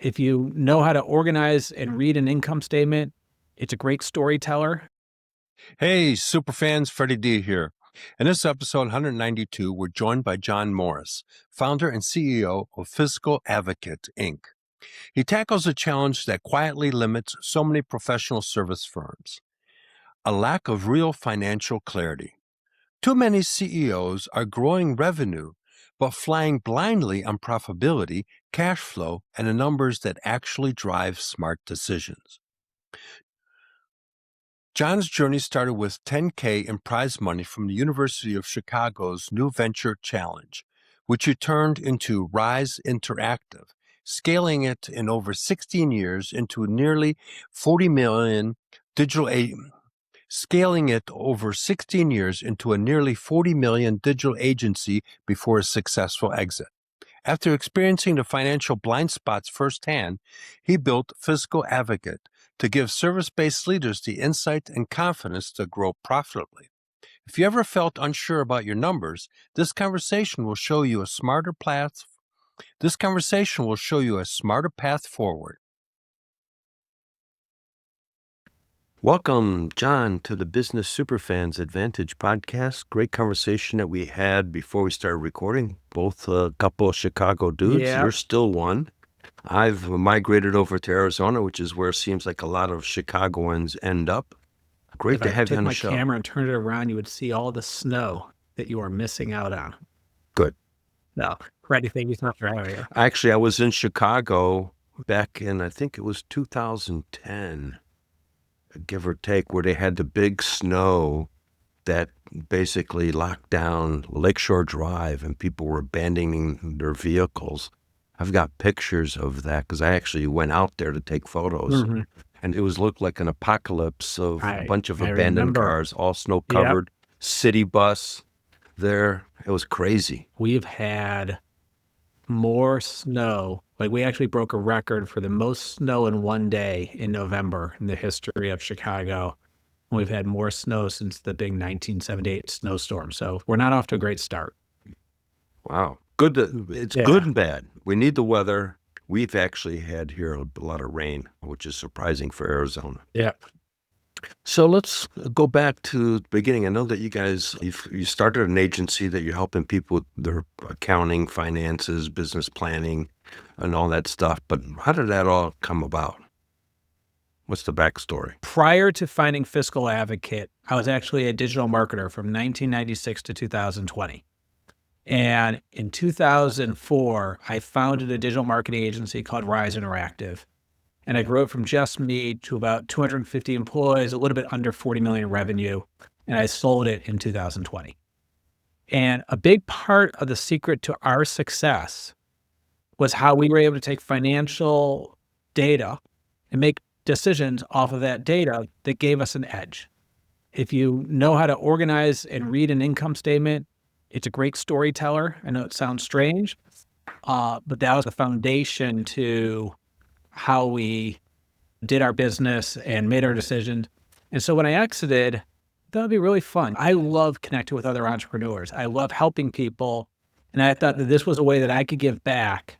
If you know how to organize and read an income statement, it's a great storyteller. Hey, Superfans, Freddie D here. In this episode 192, we're joined by Jon Morris, founder and CEO of Fiscal Advocate, Inc. He tackles a challenge that quietly limits so many professional service firms: a lack of real financial clarity. Too many CEOs are growing revenue, but flying blindly on profitability, cash flow, and the numbers that actually drive smart decisions. Jon's journey started with $10K in prize money from the University of Chicago's New Venture Challenge, which he turned into Rise Interactive, scaling it in over 16 years into nearly 40 million digital scaling it over 16 years into a nearly 40 million digital agency before a successful exit. After experiencing the financial blind spots firsthand, he built Fiscal Advocate to give service-based leaders the insight and confidence to grow profitably. If you ever felt unsure about your numbers, this conversation will show you a smarter path. Forward. Welcome, Jon, to the Business Superfans Advantage podcast. Great conversation that we had before we started recording. Both a couple of Chicago dudes. Yeah. You're still one. I've migrated over to Arizona, which is where it seems like a lot of Chicagoans end up. Great to have you on the show. If I took my camera and turned it around, you would see all the snow that you are missing out on. Good. No, Freddie, thank you so much for having me. Actually, I was in Chicago back in, I think it was 2010. Give or take, where they had the big snow that basically locked down Lakeshore Drive and people were abandoning their vehicles. I've got pictures of that because I actually went out there to take photos. Mm-hmm. And it looked like an apocalypse of a bunch of abandoned cars, all snow covered, city bus there. It was crazy. We've had more snow. Like, we actually broke a record for the most snow in one day in November in the history of Chicago. We've had more snow since the big 1978 snowstorm. So we're not off to a great start. Wow. Good. It's good and bad. We need the weather. We've actually had here a lot of rain, which is surprising for Arizona. Yeah. So let's go back to the beginning. I know that you guys, you started an agency that you're helping people with their accounting, finances, business planning, and all that stuff. But how did that all come about? What's the backstory? Prior to finding Fiscal Advocate, I was actually a digital marketer from 1996 to 2020. And in 2004, I founded a digital marketing agency called Rise Interactive. And I grew it from just me to about 250 employees, a little bit under 40 million in revenue. And I sold it in 2020. And a big part of the secret to our success was how we were able to take financial data and make decisions off of that data that gave us an edge. If you know how to organize and read an income statement, it's a great storyteller. I know it sounds strange, but that was the foundation to how we did our business and made our decisions. And so when I exited, that would be really fun. I love connecting with other entrepreneurs. I love helping people. And I thought that this was a way that I could give back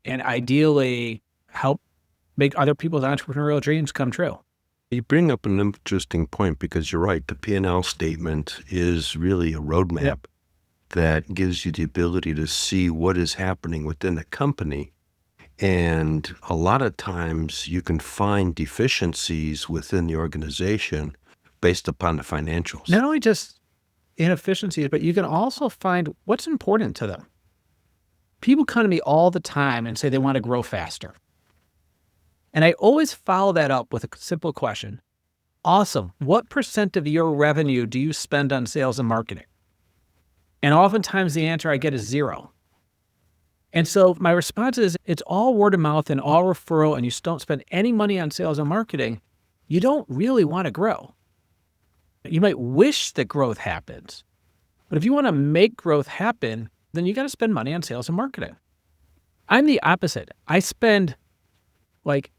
and ideally help make other people's entrepreneurial dreams come true. You bring up an interesting point because you're right. The P&L statement is really a roadmap that gives you the ability to see what is happening within the company. And a lot of times you can find deficiencies within the organization based upon the financials. Not only just inefficiencies, but you can also find what's important to them. People come to me all the time and say they want to grow faster. And I always follow that up with a simple question. Awesome. What % of your revenue do you spend on sales and marketing? And oftentimes the answer I get is 0. And so my response is, it's all word of mouth and all referral, and you don't spend any money on sales and marketing, you don't really want to grow. You might wish that growth happens, but if you want to make growth happen, then you got to spend money on sales and marketing. I'm the opposite. I spend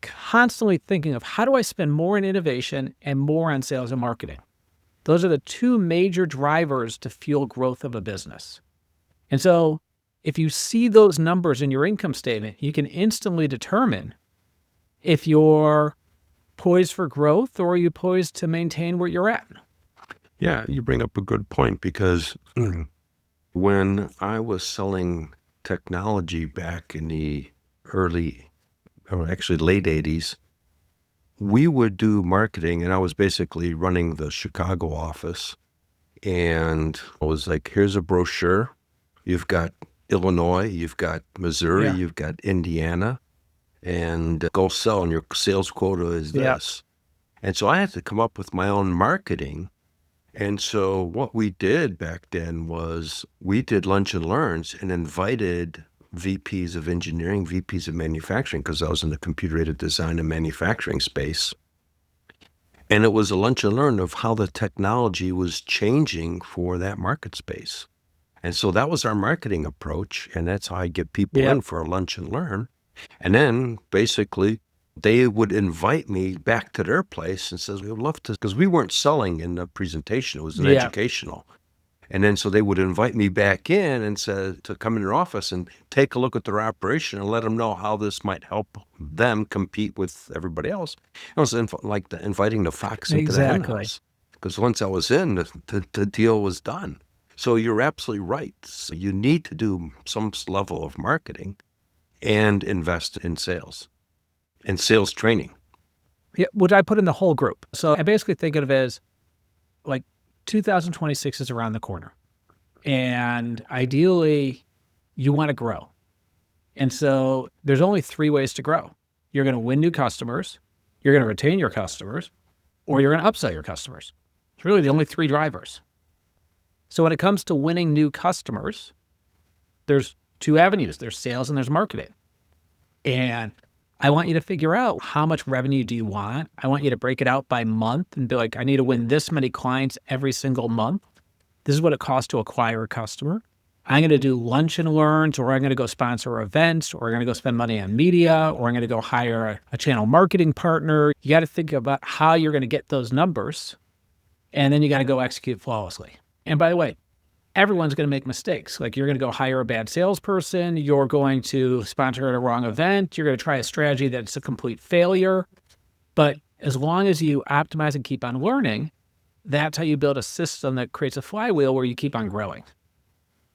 constantly thinking of how do I spend more in innovation and more on sales and marketing. Those are the two major drivers to fuel growth of a business. And so if you see those numbers in your income statement, you can instantly determine if you're poised for growth or are you poised to maintain where you're at? Yeah, you bring up a good point because when I was selling technology back in the early, or actually late 80s, we would do marketing, and I was basically running the Chicago office. And I was like, here's a brochure. You've got Illinois, you've got Missouri, Yeah. you've got Indiana, and go sell, and your sales quota is Yeah. this. And so I had to come up with my own marketing. And so what we did back then was we did lunch and learns and invited VPs of engineering, VPs of manufacturing, because I was in the computer-aided design and manufacturing space. And it was a lunch and learn of how the technology was changing for that market space. And so that was our marketing approach. And that's how I get people Yep. in for a lunch and learn. And then basically they would invite me back to their place and says, we would love to, because we weren't selling in the presentation. It was an Yeah. educational. And then so they would invite me back in and said to come in their office and take a look at their operation and let them know how this might help them compete with everybody else. It was like inviting the fox into the hen Exactly. house. Because once I was in, the deal was done. So you're absolutely right. So you need to do some level of marketing and invest in sales and sales training. Yeah, which I put in the whole group. So I basically think of it as like 2026 is around the corner. And ideally, you want to grow. And so there's only 3 ways to grow. You're going to win new customers, you're going to retain your customers, or you're going to upsell your customers. It's really the only 3 drivers. So when it comes to winning new customers, there's 2 avenues. There's sales and there's marketing. And I want you to figure out how much revenue do you want. I want you to break it out by month and be like, I need to win this many clients every single month. This is what it costs to acquire a customer. I'm going to do lunch and learns, or I'm going to go sponsor events, or I'm going to go spend money on media, or I'm going to go hire a channel marketing partner. You got to think about how you're going to get those numbers, and then you got to go execute flawlessly. And by the way, everyone's going to make mistakes. Like you're going to go hire a bad salesperson. You're going to sponsor a wrong event. You're going to try a strategy that's a complete failure. But as long as you optimize and keep on learning, that's how you build a system that creates a flywheel where you keep on growing.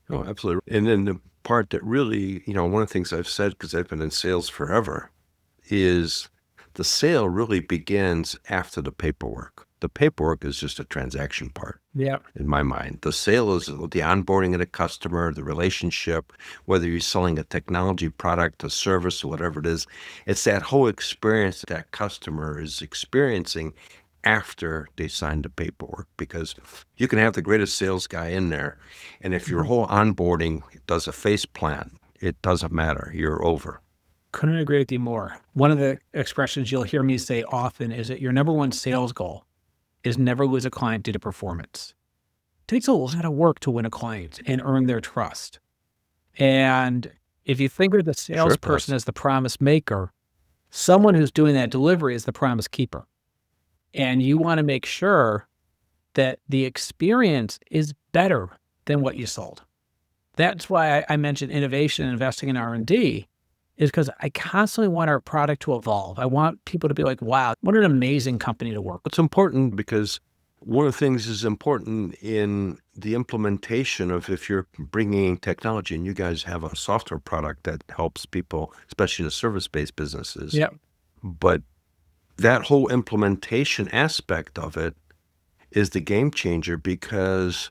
Oh, absolutely. And then the part that really, one of the things I've said, because I've been in sales forever, is the sale really begins after the paperwork. The paperwork is just a transaction part. Yeah. In my mind, the sale is the onboarding of the customer, the relationship, whether you're selling a technology product, a service, or whatever it is. It's that whole experience that customer is experiencing after they sign the paperwork, because you can have the greatest sales guy in there, and if your whole onboarding does a face plant, it doesn't matter. You're over. Couldn't agree with you more. One of the expressions you'll hear me say often is that your number one sales goal is never lose a client due to performance. It takes a lot of work to win a client and earn their trust. And if you think of the salesperson as the promise maker, someone who's doing that delivery is the promise keeper. And you want to make sure that the experience is better than what you sold. That's why I mentioned innovation and investing in R&D, is because I constantly want our product to evolve. I want people to be like, wow, what an amazing company to work with. It's important because one of the things is important in the implementation of, if you're bringing technology, and you guys have a software product that helps people, especially the service-based businesses. Yep. But that whole implementation aspect of it is the game changer, because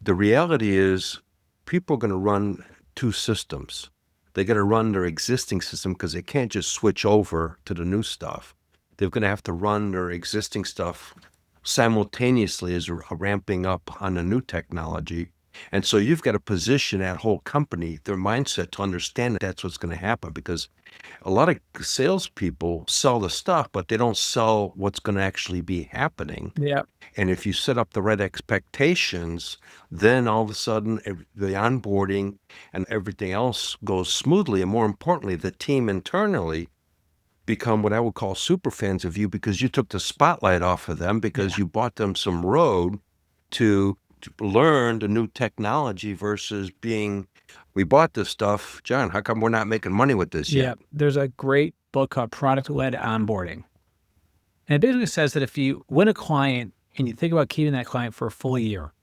the reality is people are going to run 2 systems. They got to run their existing system because they can't just switch over to the new stuff. They're going to have to run their existing stuff simultaneously as ramping up on the new technology. And so you've got to position that whole company, their mindset, to understand that that's what's going to happen, because a lot of salespeople sell the stuff, but they don't sell what's going to actually be happening. Yeah. And if you set up the right expectations, then all of a sudden the onboarding and everything else goes smoothly. And more importantly, the team internally become what I would call super fans of you, because you took the spotlight off of them, because you bought them some road to learn the new technology versus being, we bought this stuff, John, how come we're not making money with this yet? Yeah. There's a great book called Product-Led Onboarding. And it basically says that if you win a client and you think about keeping that client for a full year,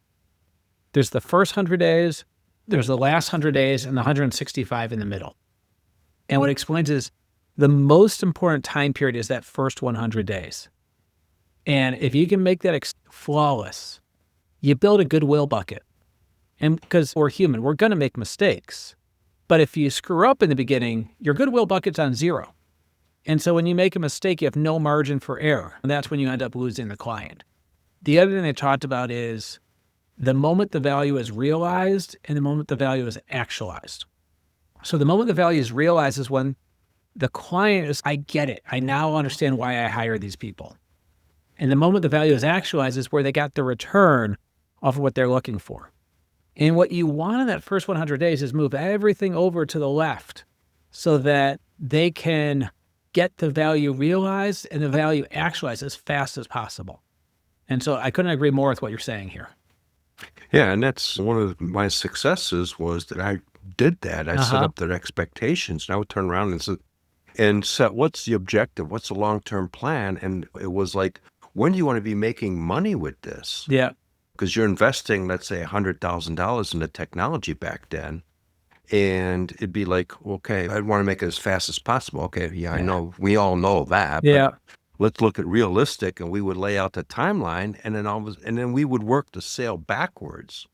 there's the first 100 days, there's the last 100 days, and the 165 in the middle. And what it explains is the most important time period is that first 100 days. And if you can make that flawless, you build a goodwill bucket. And because we're human, we're going to make mistakes. But if you screw up in the beginning, your goodwill bucket's on zero. And so when you make a mistake, you have no margin for error. And that's when you end up losing the client. The other thing they talked about is the moment the value is realized and the moment the value is actualized. So the moment the value is realized is when the client is, I get it. I now understand why I hired these people. And the moment the value is actualized is where they got the return off of what they're looking for. And what you want in that first 100 days is move everything over to the left so that they can get the value realized and the value actualized as fast as possible. And so I couldn't agree more with what you're saying here. Yeah, and that's one of my successes was that I did that. I set up their expectations, and I would turn around and set what's the objective, what's the long-term plan, and it was like, when do you want to be making money with this? Yeah. Because you're investing, let's say, $100,000 in the technology back then, and it'd be like, okay, I'd want to make it as fast as possible. Okay, yeah, I know, we all know that. Yeah. But let's look at realistic, and we would lay out the timeline, and then we would work the sale backwards.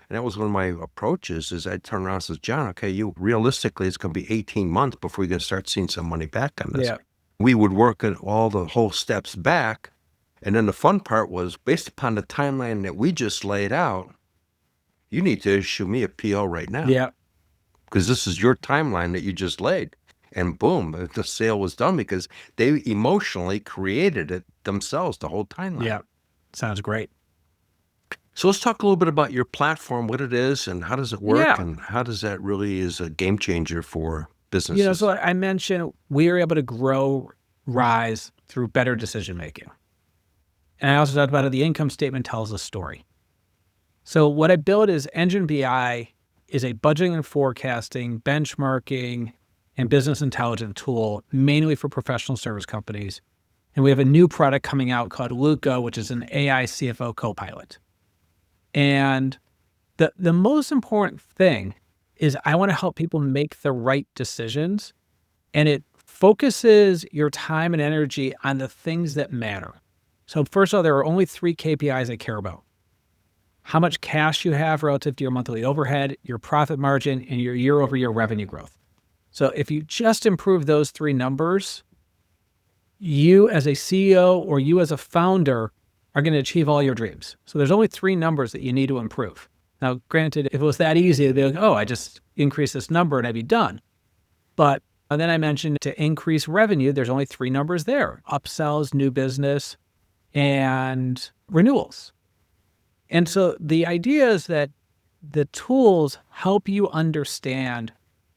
And that was one of my approaches. Is I'd turn around and says, John, okay, you realistically, it's going to be 18 months before you're going to start seeing some money back on this. Yeah. We would work at all the whole steps back. And then the fun part was, based upon the timeline that we just laid out, you need to issue me a PO right now. Yeah. Because this is your timeline that you just laid. And boom, the sale was done because they emotionally created it themselves, the whole timeline. Yeah. Sounds great. So let's talk a little bit about your platform, what it is, and how does it work, Yeah. and how does that really is a game changer for businesses? So I mentioned we are able to grow Rise through better decision making. And I also talked about how the income statement tells a story. So what I built is Engine BI is a budgeting and forecasting, benchmarking, and business intelligence tool, mainly for professional service companies. And we have a new product coming out called Luca, which is an AI CFO copilot. And the most important thing is I want to help people make the right decisions, and it focuses your time and energy on the things that matter. So first of all, there are only 3 KPIs I care about: how much cash you have relative to your monthly overhead, your profit margin, and your year-over-year revenue growth. So if you just improve those 3 numbers, you as a CEO or you as a founder are going to achieve all your dreams. So there's only 3 numbers that you need to improve. Now, granted, if it was that easy, it'd be like, oh, I just increase this number and I'd be done. But then I mentioned to increase revenue, there's only 3 numbers there: upsells, new business, and renewals. And so the idea is that the tools help you understand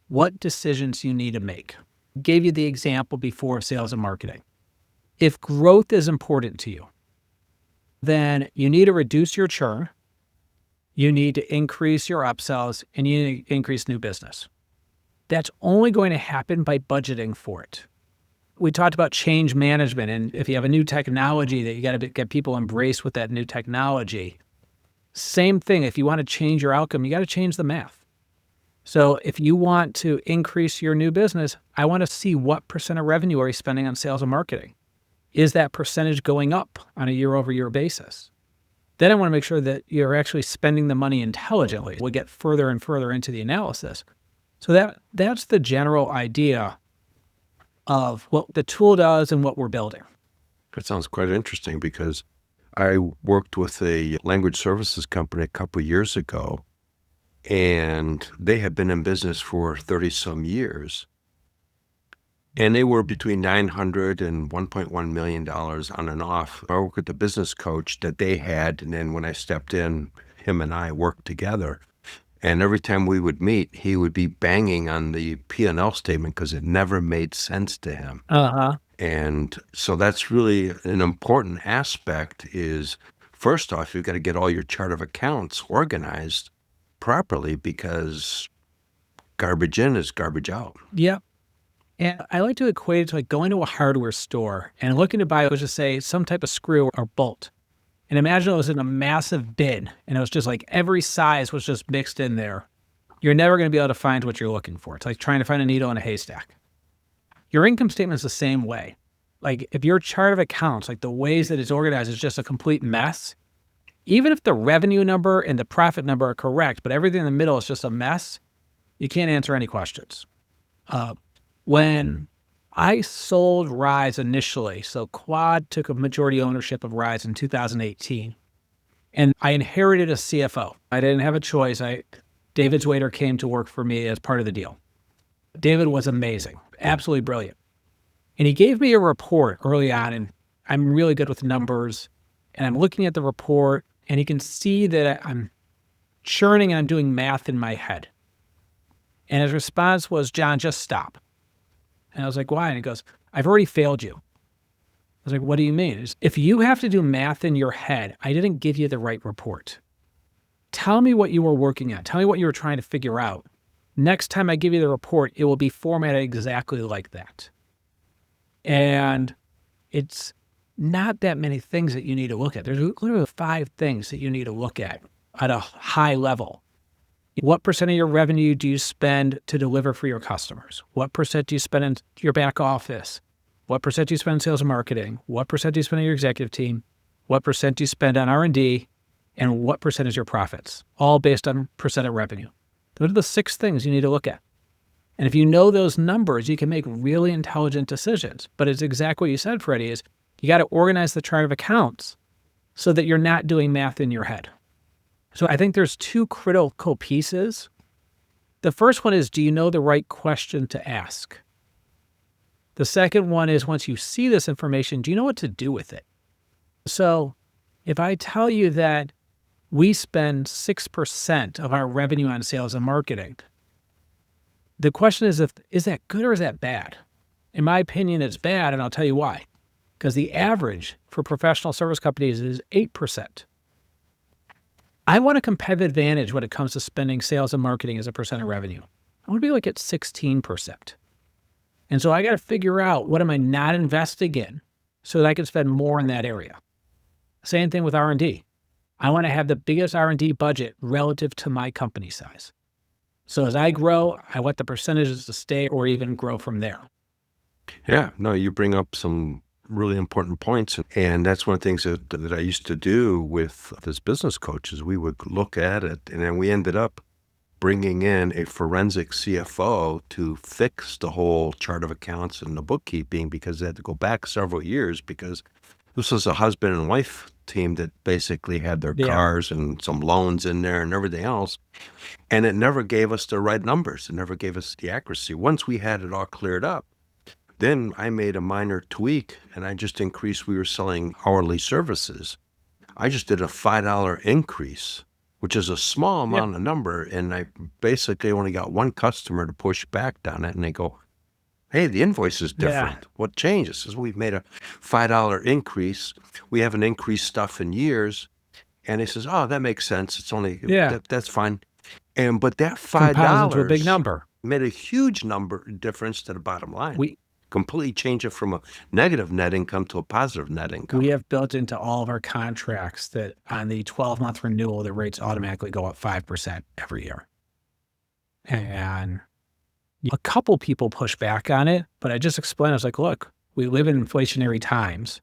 what decisions you need to make. Gave you the example before of sales and marketing. If growth is important to you, then you need to reduce your churn, you need to increase your upsells, and you need to increase new business. That's only going to happen by budgeting for it. We talked about change management, and if you have a new technology that you got to get people embraced with that new technology, same thing. If you want to change your outcome, you got to change the math. So if you want to increase your new business, I want to see what % of revenue are you spending on sales and marketing. Is that percentage going up on a year-over-year basis? Then I want to make sure that you're actually spending the money intelligently. We'll get further and further into the analysis. So that's the general idea of what the tool does and what we're building. That sounds quite interesting because I worked with a language services company a couple of years ago, and they had been in business for 30-some years. And they were between $900 and $1.1 million on and off. I worked with the business coach that they had, and then when I stepped in, him and I worked together. And every time we would meet, he would be banging on the P&L statement because it never made sense to him. And so that's really an important aspect is, first off, you've got to get all your chart of accounts organized properly because garbage in is garbage out. Yep. And I like to equate it to like going to a hardware store and looking to buy, let's just say, some type of screw or bolt. And imagine it was in a massive bin and it was just like every size was just mixed in there. You're never going to be able to find what you're looking for. It's like trying to find a needle in a haystack. Your income statement is the same way. Like if your chart of accounts, like the ways that it's organized is just a complete mess, even if the revenue number and the profit number are correct, but everything in the middle is just a mess, you can't answer any questions. When I sold Rise initially, so Quad took a majority ownership of Rise in 2018, and I inherited a CFO. I didn't have a choice. David Zwaiter came to work for me as part of the deal. David was amazing, absolutely brilliant. And he gave me a report early on, and I'm really good with numbers, and I'm looking at the report, and you can see that I'm churning and I'm doing math in my head. And his response was, John, just stop. And I was like, why? And he goes, I've already failed you. I was like, what do you mean? If you have to do math in your head, I didn't give you the right report. Tell me what you were working on. Tell me what you were trying to figure out. Next time I give you the report, it will be formatted exactly like that. And it's not that many things that you need to look at. There's literally 5 things that you need to look at a high level. What percent of your revenue do you spend to deliver for your customers? What percent do you spend in your back office? What percent do you spend in sales and marketing? What percent do you spend on your executive team? What percent do you spend on R&D? And what percent is your profits? All based on percent of revenue. Those are the 6 things you need to look at. And if you know those numbers, you can make really intelligent decisions. But it's exactly what you said, Freddie, is you got to organize the chart of accounts so that you're not doing math in your head. So I think there's 2 critical pieces. The first one is, do you know the right question to ask? The second one is, once you see this information, do you know what to do with it? So if I tell you that we spend 6% of our revenue on sales and marketing, the question is that good or is that bad? In my opinion, it's bad, and I'll tell you why. Because the average for professional service companies is 8%. I want a competitive advantage when it comes to spending sales and marketing as a percent of revenue. I want to be like at 16%. And so I got to figure out, what am I not investing in so that I can spend more in that area? Same thing with R&D. I want to have the biggest R&D budget relative to my company size. So as I grow, I want the percentages to stay or even grow from there. Yeah, no, you bring up some really important points. And that's one of the things that I used to do with this business coaches. We would look at it, and then we ended up bringing in a forensic CFO to fix the whole chart of accounts and the bookkeeping, because they had to go back several years, because this was a husband and wife team that basically had their cars and some loans in there and everything else. And it never gave us the right numbers. It never gave us the accuracy. Once we had it all cleared up, then I made a minor tweak, and I just increased. We were selling hourly services. I just did a $5 increase, which is a small amount of number. And I basically only got one customer to push back on it. And they go, hey, the invoice is different. What changes? Is we've made a $5 increase. We haven't increased stuff in years. And he says, oh, that makes sense. It's only, that's fine. But that $5 into a big number made a huge difference to the bottom line. We completely change it from a negative net income to a positive net income. We have built into all of our contracts that on the 12-month renewal, the rates automatically go up 5% every year. And a couple people push back on it, but I just explained, I was like, look, we live in inflationary times.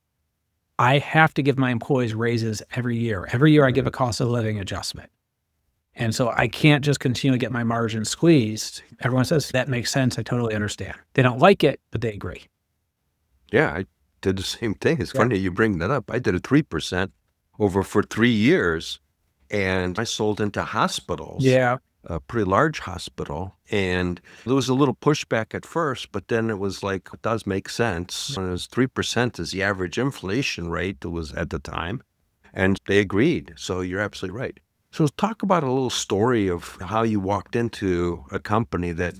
I have to give my employees raises every year. Every year I give a cost of living adjustment. And so I can't just continue to get my margin squeezed. Everyone says, that makes sense. I totally understand. They don't like it, but they agree. Yeah, I did the same thing. It's funny you bring that up. I did a 3% over for 3 years, and I sold into hospitals. Yeah. A pretty large hospital. And there was a little pushback at first, but then it was like, it does make sense. And it was 3% is the average inflation rate that was at the time. And they agreed. So you're absolutely right. So let's talk about a little story of how you walked into a company that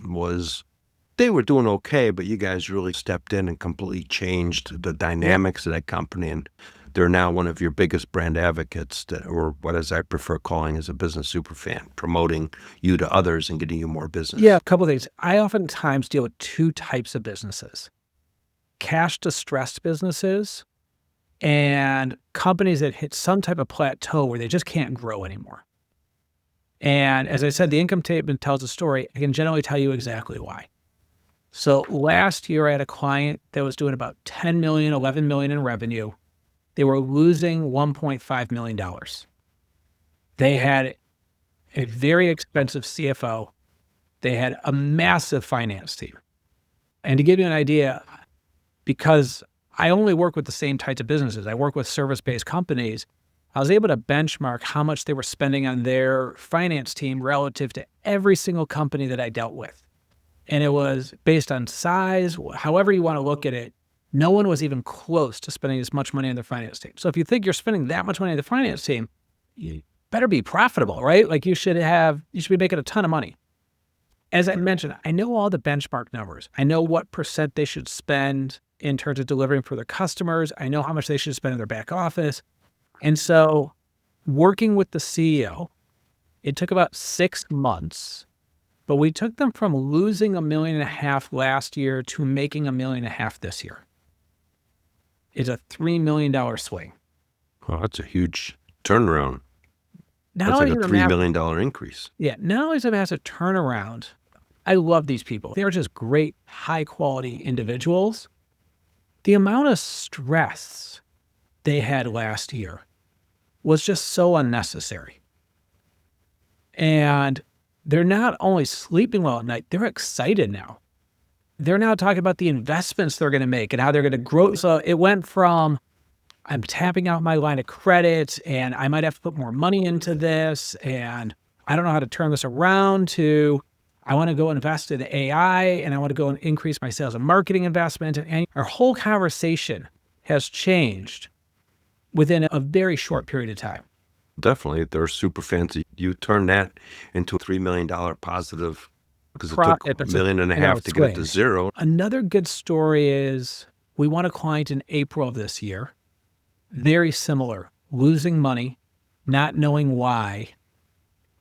they were doing okay, but you guys really stepped in and completely changed the dynamics of that company. And they're now one of your biggest brand advocates, or what as I prefer calling as a business superfan, promoting you to others and getting you more business. Yeah, a couple of things. I oftentimes deal with two types of businesses: cash distressed businesses and companies that hit some type of plateau where they just can't grow anymore. And as I said, the income statement tells a story. I can generally tell you exactly why. So last year, I had a client that was doing about 10 million, 11 million in revenue. They were losing $1.5 million. They had a very expensive CFO. They had a massive finance team. And to give you an idea, because I only work with the same types of businesses, I work with service-based companies, I was able to benchmark how much they were spending on their finance team relative to every single company that I dealt with. And it was based on size, however you want to look at it. No one was even close to spending as much money on their finance team. So if you think you're spending that much money on the finance team, you better be profitable, right? Like you should be making a ton of money. As I mentioned, I know all the benchmark numbers. I know what % they should spend in terms of delivering for their customers. I know how much they should spend in their back office. And so working with the CEO, it took about 6 months, but we took them from losing $1.5 million last year to making $1.5 million this year. It's a $3 million swing. Well, that's a huge turnaround. Not That's like only a $3 million increase. Yeah, not only is it a massive turnaround, I love these people. They're just great, high-quality individuals. The amount of stress they had last year was just so unnecessary. And they're not only sleeping well at night, they're excited now. They're now talking about the investments they're going to make and how they're going to grow. So it went from, I'm tapping out my line of credit and I might have to put more money into this and I don't know how to turn this around, to I want to go invest in AI and I want to go and increase my sales and marketing investment. And our whole conversation has changed within a very short period of time. Definitely. They're super fancy. You turn that into a $3 million positive because it took $1.5 million to get it to zero. Another good story is we won a client in April of this year. Very similar, losing money, not knowing why.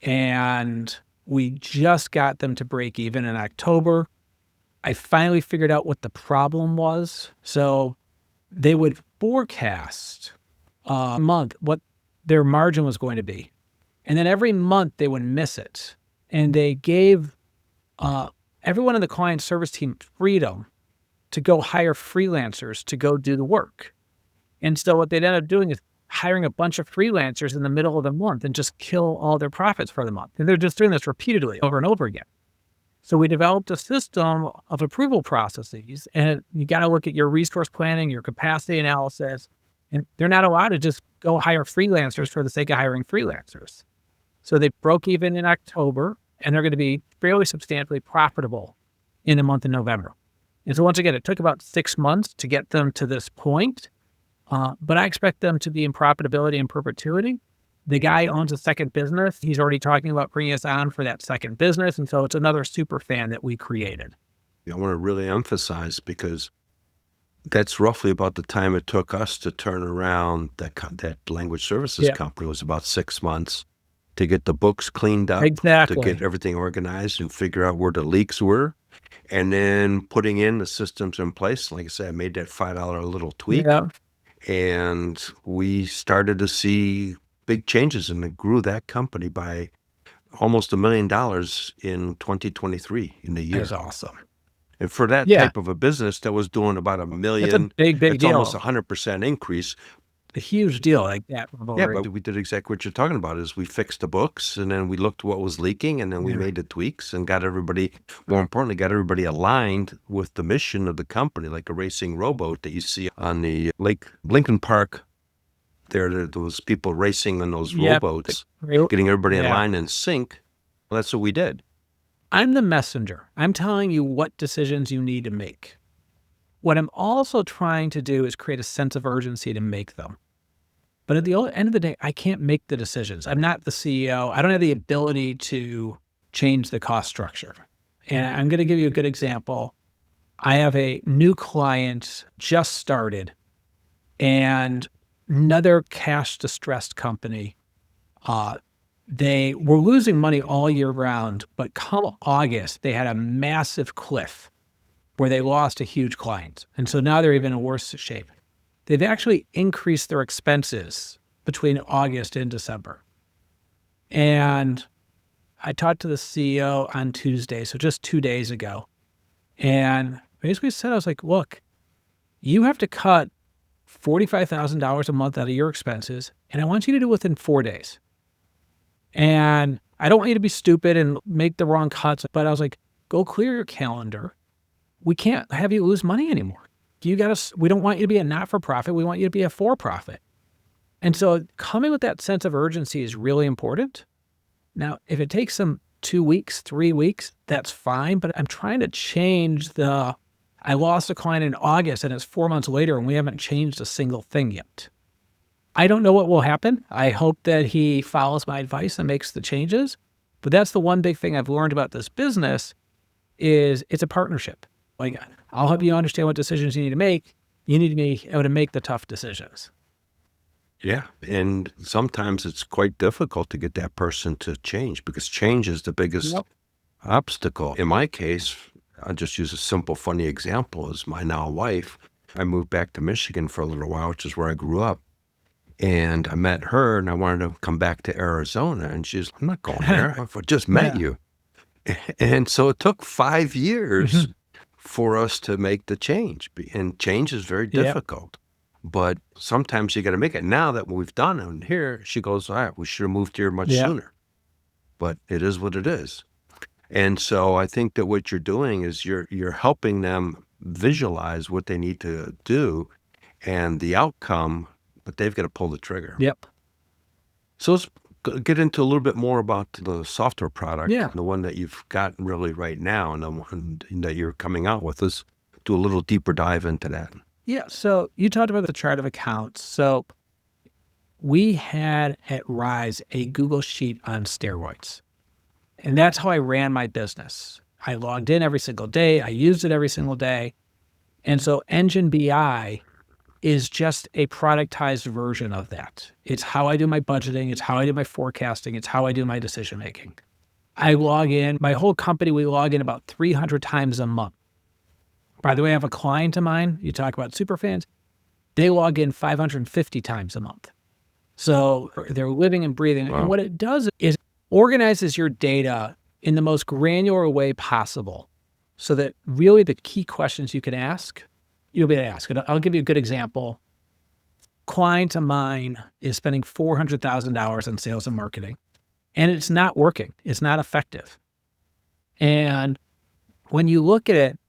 And we just got them to break even in October. I finally figured out what the problem was. So they would forecast a month what their margin was going to be. And then every month they would miss it. And they gave everyone in the client service team freedom to go hire freelancers to go do the work. And so what they'd end up doing is hiring a bunch of freelancers in the middle of the month and just kill all their profits for the month. And they're just doing this repeatedly over and over again. So we developed a system of approval processes, and you got to look at your resource planning, your capacity analysis, and they're not allowed to just go hire freelancers for the sake of hiring freelancers. So they broke even in October, and they're going to be fairly substantially profitable in the month of November. And so once again, it took about 6 months to get them to this point, but I expect them to be in profitability in perpetuity. The guy owns a second business. He's already talking about bringing us on for that second business. And so it's another super fan that we created. I want to really emphasize, because that's roughly about the time it took us to turn around that language services company. It was about 6 months to get the books cleaned up, exactly, to get everything organized and figure out where the leaks were, and then putting in the systems in place. Like I said, I made that $5 little tweak, and we started to see big changes, and it grew that company by almost $1 million in 2023 in a year. That's awesome. And for that type of a business that was doing about $1 million, it's a big it's deal. Almost 100% increase. A huge deal like that. Yeah, but we did exactly what you're talking about. Is we fixed the books, and then we looked what was leaking, and then we made the tweaks and got everybody, more importantly, got everybody aligned with the mission of the company, like a racing rowboat that you see on the Lake Lincoln Park. There those people racing on those rowboats, getting everybody in line and sync. Well, that's what we did. I'm the messenger. I'm telling you what decisions you need to make. What I'm also trying to do is create a sense of urgency to make them. But at the end of the day, I can't make the decisions. I'm not the CEO. I don't have the ability to change the cost structure. And I'm going to give you a good example. I have a new client just started, and another cash distressed company. They were losing money all year round, but come August, they had a massive cliff where they lost a huge client. And so now they're even in worse shape. They've actually increased their expenses between August and December. And I talked to the CEO on Tuesday, so just 2 days ago, and basically said, I was like, look, you have to cut $45,000 a month out of your expenses, and I want you to do it within 4 days. And I don't want you to be stupid and make the wrong cuts, but I was like, go clear your calendar. We can't have you lose money anymore. We don't want you to be a not-for-profit. We want you to be a for-profit. And so coming with that sense of urgency is really important. Now, if it takes them 2 weeks, 3 weeks, that's fine. But I'm trying to change I lost a client in August and it's 4 months later and we haven't changed a single thing yet. I don't know what will happen. I hope that he follows my advice and makes the changes. But that's the one big thing I've learned about this business is it's a partnership. Like, I'll help you understand what decisions you need to make. You need to be able to make the tough decisions. Yeah. And sometimes it's quite difficult to get that person to change because change is the biggest obstacle. In my case, I'll just use a simple, funny example as my now wife. I moved back to Michigan for a little while, which is where I grew up. And I met her and I wanted to come back to Arizona. And she's, I'm not going there. I just met you. And so it took 5 years for us to make the change. And change is very difficult. But sometimes you got to make it. Now that we've done it here, she goes, all right, we should have moved here much sooner. But it is what it is. And so I think that what you're doing is you're helping them visualize what they need to do and the outcome, but they've got to pull the trigger. Yep. So let's get into a little bit more about the software product, the one that you've got really right now and the one that you're coming out with. Let's do a little deeper dive into that. Yeah. So you talked about the chart of accounts. So we had at Rise a Google Sheet on steroids. And that's how I ran my business. I logged in every single day. I used it every single day. And so Engine BI is just a productized version of that. It's how I do my budgeting. It's how I do my forecasting. It's how I do my decision making. I log in, my whole company, we log in about 300 times a month. By the way, I have a client of mine, you talk about superfans, they log in 550 times a month. So they're living and breathing. Wow. And what it does is organizes your data in the most granular way possible so that really the key questions you can ask, you'll be able to ask. I'll give you a good example. Client of mine is spending $400,000 on sales and marketing, and it's not working. It's not effective. And when you look at it,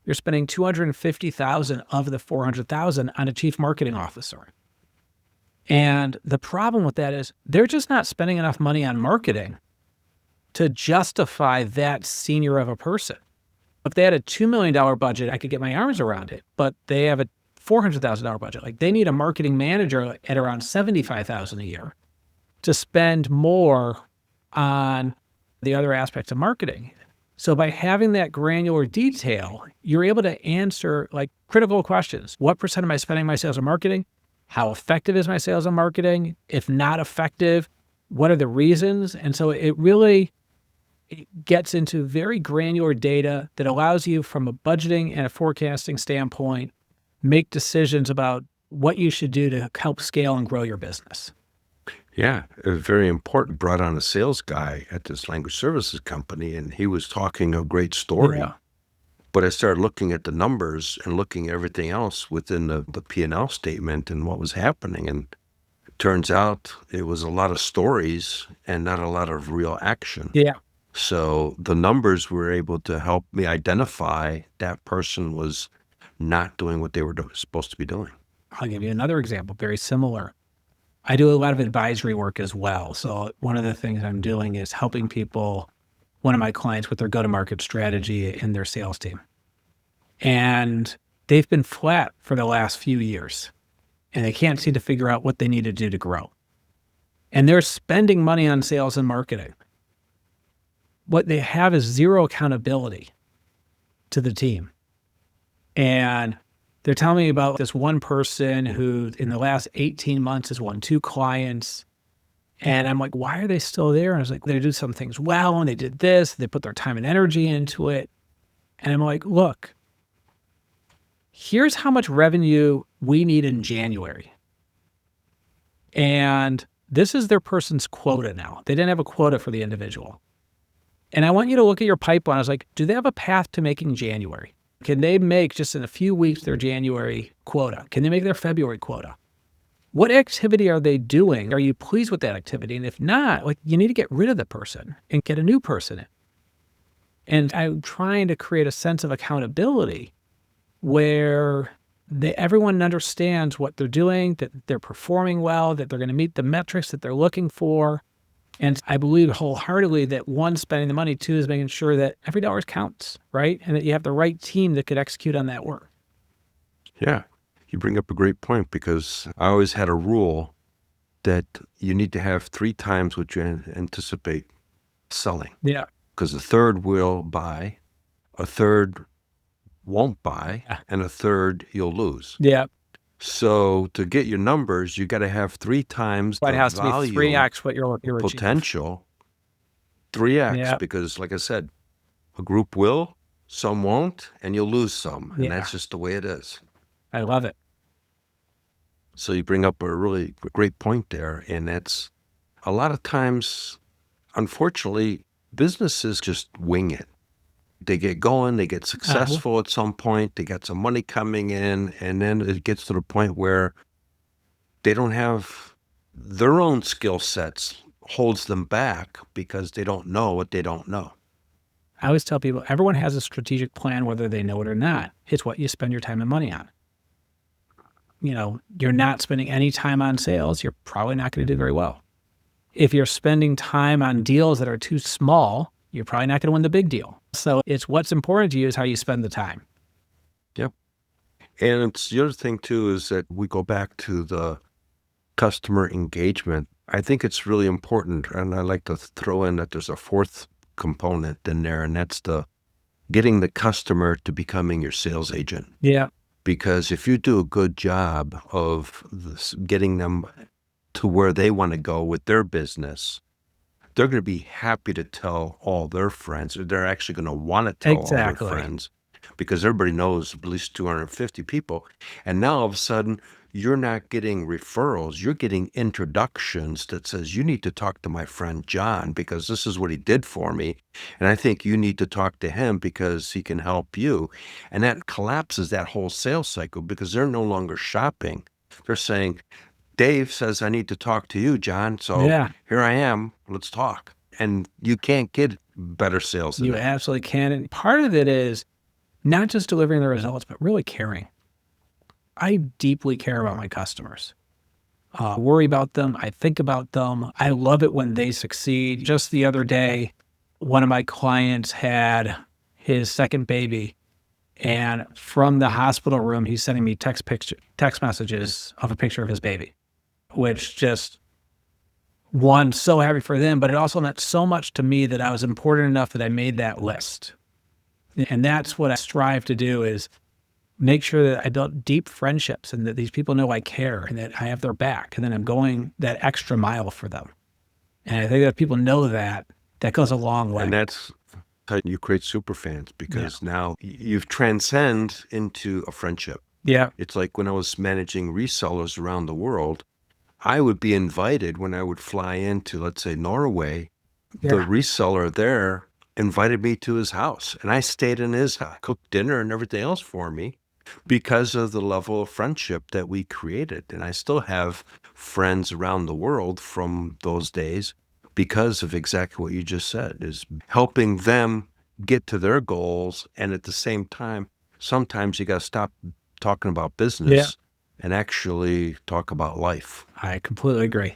you're spending $250,000 of the $400,000 on a chief marketing officer. And the problem with that is they're just not spending enough money on marketing to justify that senior of a person. If they had a $2 million budget, I could get my arms around it, but they have a $400,000 budget. Like they need a marketing manager at around $75,000 a year to spend more on the other aspects of marketing. So by having that granular detail, you're able to answer like critical questions. What % am I spending my sales and marketing? How effective is my sales and marketing? If not effective, what are the reasons? And so it gets into very granular data that allows you from a budgeting and a forecasting standpoint, make decisions about what you should do to help scale and grow your business. Yeah, it was very important. Brought on a sales guy at this language services company, and he was talking a great story. Yeah. But I started looking at the numbers and looking at everything else within the P&L statement and what was happening. And it turns out it was a lot of stories and not a lot of real action. Yeah. So the numbers were able to help me identify that person was not doing what they were supposed to be doing. I'll give you another example, very similar. I do a lot of advisory work as well. So one of the things I'm doing is helping people, one of my clients with their go-to-market strategy in their sales team. And they've been flat for the last few years and they can't seem to figure out what they need to do to grow. And they're spending money on sales and marketing. What they have is zero accountability to the team. And They're telling me about this one person who in the last 18 months has won 2 clients. And I'm like, why are they still there? And I was like, they do some things well, and they did this, they put their time and energy into it. And I'm like, look, here's how much revenue we need in January. And this is their person's quota now. They didn't have a quota for the individual. And I want you to look at your pipeline. I was like, do they have a path to making January? Can they make just in a few weeks their January quota? Can they make their February quota? What activity are they doing? Are you pleased with that activity? And if not, like, you need to get rid of the person and get a new person in. And I'm trying to create a sense of accountability where everyone understands what they're doing, that they're performing well, that they're going to meet the metrics that they're looking for. And I believe wholeheartedly that 1, spending the money, 2, is making sure that every dollar counts, right? And that you have the right team that could execute on that work. Yeah. You bring up a great point, because I always had a rule that you need to have 3 times what you anticipate selling. Yeah. Because a third will buy, a third won't buy, and a third you'll lose. Yeah. So to get your numbers, you got to have 3 times But the it has to be value 3x what you're achieving. potential. 3x, Yeah. because like I said, a group will, some won't, and you'll lose some. And that's just the way it is. I love it. So you bring up a really great point there. And that's a lot of times, unfortunately, businesses just wing it. They get going, they get successful at some point, they get some money coming in, and then it gets to the point where they don't have their own skill sets, holds them back because they don't know what they don't know. I always tell people, everyone has a strategic plan, whether they know it or not. It's what you spend your time and money on. You're not spending any time on sales, you're probably not going to do very well. If you're spending time on deals that are too small, you're probably not going to win the big deal. So it's what's important to you is how you spend the time. Yep. And it's the other thing too, is that we go back to the customer engagement. I think it's really important. And I like to throw in that there's a 4th component in there, and that's the getting the customer to becoming your sales agent. Yeah. Because if you do a good job of getting them to where they want to go with their business, they're going to be happy to tell all their friends, or they're actually going to want to tell all their friends, because everybody knows at least 250 people. And now all of a sudden, you're not getting referrals. You're getting introductions that says, you need to talk to my friend John because this is what he did for me. And I think you need to talk to him because he can help you. And that collapses that whole sales cycle, because they're no longer shopping. They're saying, Dave says, I need to talk to you, John. So here I am. Let's talk. And you can't get better sales than You that. absolutely can. And part of it is not just delivering the results, but really caring. I deeply care about my customers. Worry about them. I think about them. I love it when they succeed. Just the other day, one of my clients had his second baby, and from the hospital room, he's sending me text messages of a picture of his baby, which just, one, so happy for them, but it also meant so much to me that I was important enough that I made that list. And that's what I strive to do, is make sure that I built deep friendships and that these people know I care and that I have their back, and then I'm going that extra mile for them. And I think that if people know that, that goes a long way. And that's how you create superfans, because now you've transcend into a friendship. Yeah. It's like when I was managing resellers around the world, I would be invited when I would fly into, let's say, Norway. The reseller there invited me to his house, and I stayed in his house, cooked dinner and everything else for me, because of the level of friendship that we created. And I still have friends around the world from those days because of exactly what you just said, is helping them get to their goals. And at the same time, sometimes you got to stop talking about business and actually talk about life. I completely agree.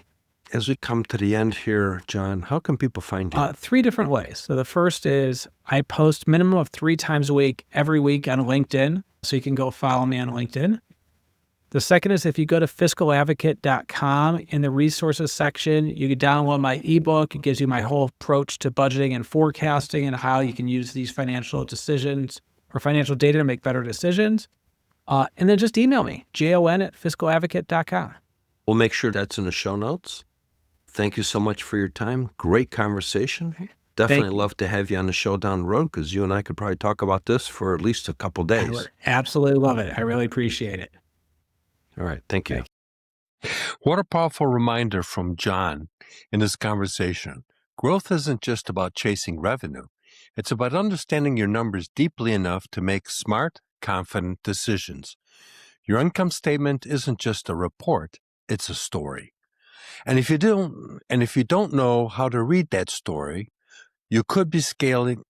As we come to the end here, John, how can people find you? 3 different ways. So the first is I post minimum of 3 times a week, every week on LinkedIn. So you can go follow me on LinkedIn. The second is if you go to fiscaladvocate.com, in the resources section, you can download my ebook. It gives you my whole approach to budgeting and forecasting and how you can use these financial decisions or financial data to make better decisions. And then just email me, jon@fiscaladvocate.com. We'll make sure that's in the show notes. Thank you so much for your time. Great conversation. Definitely love to have you on the show down the road because you and I could probably talk about this for at least a couple days. I would absolutely love it. I really appreciate it. All right. Thank you. What a powerful reminder from Jon in this conversation. Growth isn't just about chasing revenue. It's about understanding your numbers deeply enough to make smart, confident decisions. Your income statement isn't just a report, it's a story. And if you don't know how to read that story, you could be scaling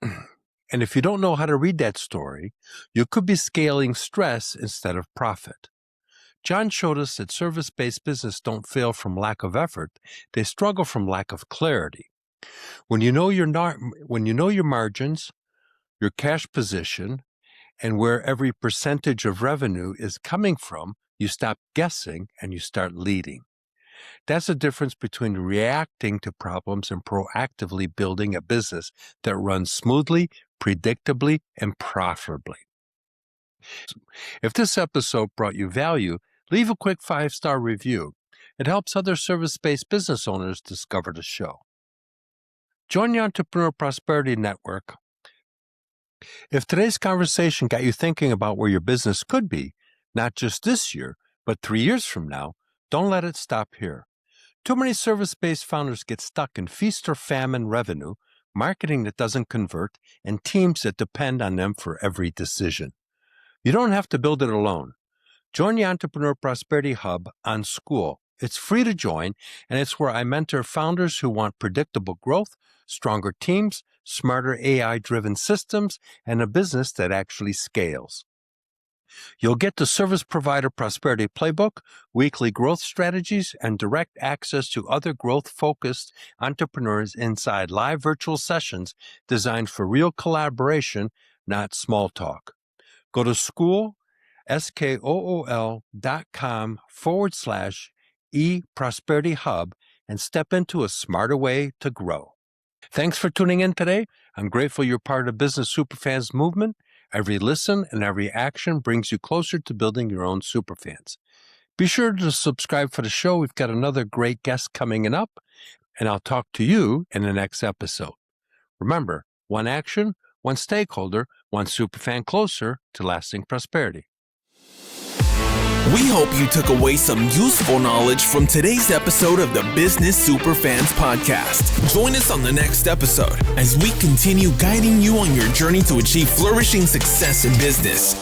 stress instead of profit. Jon showed us that service-based business don't fail from lack of effort, they struggle from lack of clarity. When you know your margins, your cash position, and where every percentage of revenue is coming from, you stop guessing and you start leading. That's the difference between reacting to problems and proactively building a business that runs smoothly, predictably, and profitably. If this episode brought you value, leave a quick 5-star review. It helps other service-based business owners discover the show. Join the Entrepreneur Prosperity Network. If today's conversation got you thinking about where your business could be, not just this year, but 3 years from now, don't let it stop here. Too many service-based founders get stuck in feast or famine revenue, marketing that doesn't convert, and teams that depend on them for every decision. You don't have to build it alone. Join the Entrepreneur Prosperity Hub on School. It's free to join, and it's where I mentor founders who want predictable growth, stronger teams, smarter AI-driven systems, and a business that actually scales. You'll get the Service Provider Prosperity Playbook, weekly growth strategies, and direct access to other growth-focused entrepreneurs inside live virtual sessions designed for real collaboration, not small talk. Go to school.com/eProsperity Hub and step into a smarter way to grow. Thanks for tuning in today. I'm grateful you're part of Business Superfans movement. Every listen and every action brings you closer to building your own superfans. Be sure to subscribe for the show. We've got another great guest coming up, and I'll talk to you in the next episode. Remember, one action, one stakeholder, one superfan closer to lasting prosperity. We hope you took away some useful knowledge from today's episode of the Business Superfans podcast. Join us on the next episode as we continue guiding you on your journey to achieve flourishing success in business.